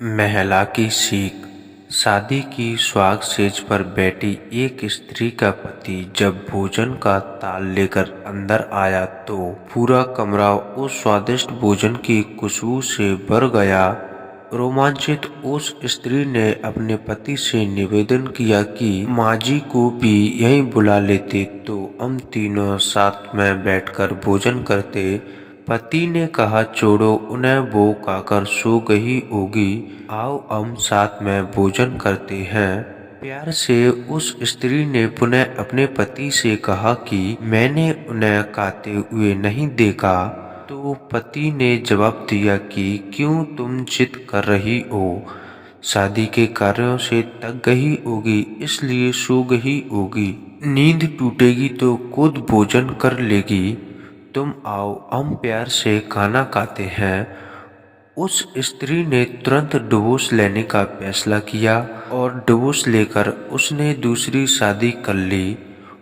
महिला की सीख। शादी की सुहाग सेज पर बैठी एक स्त्री का पति जब भोजन का ताल लेकर अंदर आया तो पूरा कमरा उस स्वादिष्ट भोजन की खुशबू से भर गया। रोमांचित उस स्त्री ने अपने पति से निवेदन किया कि माँ जी को भी यहीं बुला लेते तो हम तीनों साथ में बैठकर भोजन करते। पति ने कहा, छोड़ो उन्हें, वो खाकर सो गई होगी, आओ हम साथ में भोजन करते हैं। प्यार से उस स्त्री ने पुनः अपने पति से कहा कि मैंने उन्हें खाते हुए नहीं देखा। तो पति ने जवाब दिया कि क्यों तुम जिद कर रही हो, शादी के कार्यों से थक गई होगी इसलिए सो गई होगी, नींद टूटेगी तो खुद भोजन कर लेगी, तुम आओ हम प्यार से खाना खाते हैं। उस स्त्री ने तुरंत डिवोर्स लेने का फैसला किया और डिवोर्स लेकर उसने दूसरी शादी कर ली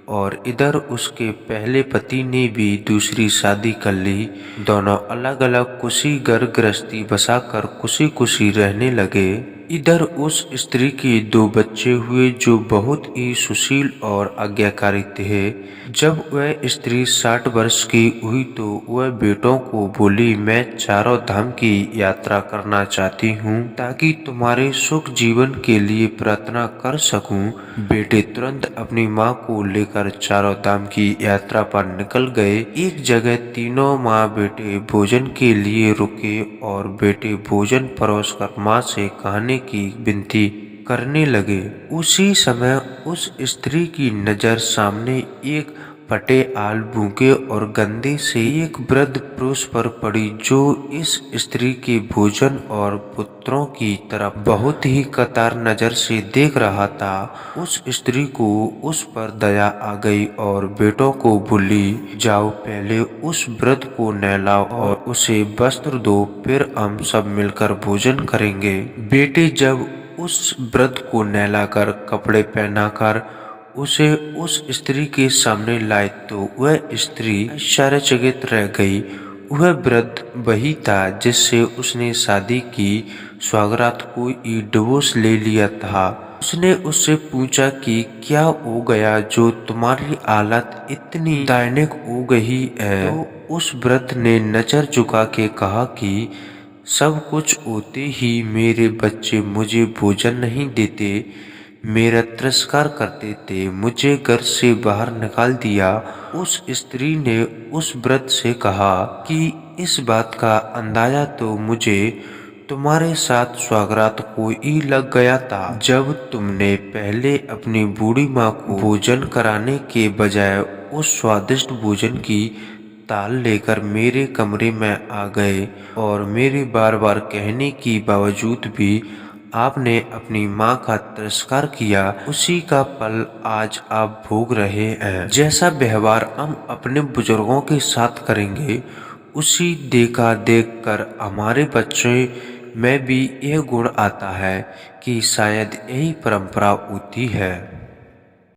और इधर उसके पहले पति ने भी दूसरी शादी कर ली। दोनों अलग अलग खुशी घर गृहस्थी बसाकर खुशी खुशी रहने लगे। इधर उस स्त्री के 2 बच्चे हुए जो बहुत ही सुशील और आज्ञाकारी थे। जब वह स्त्री 60 वर्ष की हुई तो वह बेटों को बोली, मैं चारों धाम की यात्रा करना चाहती हूँ ताकि तुम्हारे सुख जीवन के लिए प्रार्थना कर सकूं। बेटे तुरंत अपनी माँ को लेकर चारों धाम की यात्रा पर निकल गए। एक जगह तीनों माँ बेटे भोजन के लिए रुके और बेटे भोजन परोसकर माँ से खाने की विनती करने लगे। उसी समय उस स्त्री की नजर सामने एक फटे आल, भूखे और गंदे से एक वृद्ध पुरुष पर पड़ी जो इस स्त्री के भोजन और पुत्रों की तरफ बहुत ही कतार नजर से देख रहा था। उस स्त्री को उस पर दया आ गई और बेटों को बोली, जाओ पहले उस वृद्ध को नहलाओ और उसे वस्त्र दो, फिर हम सब मिलकर भोजन करेंगे। बेटे जब उस वृद्ध को नहलाकर कपड़े पहनाकर उसे उस स्त्री के सामने लाए तो वह स्त्री आश्चर्यचकित रह गई। वह वृद्ध वही था जिससे उसने शादी की सौगात को ही डिवोर्स ले लिया था। उसने उससे पूछा कि क्या हो गया जो तुम्हारी हालत इतनी दयनीय हो गई है। तो उस वृद्ध ने नजर झुका के कहा कि सब कुछ होते ही मेरे बच्चे मुझे भोजन नहीं देते, मेरा तिरस्कार करते थे, मुझे घर से बाहर निकाल दिया। उस स्त्री ने उस वृद्ध से कहा कि इस बात का अंदाजा तो मुझे तुम्हारे साथ सौगात को ही लग गया था जब तुमने पहले अपनी बूढ़ी माँ को भोजन कराने के बजाय उस स्वादिष्ट भोजन की ताल लेकर मेरे कमरे में आ गए और मेरे बार बार कहने के बावजूद भी आपने अपनी माँ का तिरस्कार किया। उसी का फल आज आप भोग रहे हैं। जैसा व्यवहार हम अपने बुजुर्गों के साथ करेंगे उसी देखा देख कर हमारे बच्चे में भी यह गुण आता है कि शायद यही परंपरा होती है।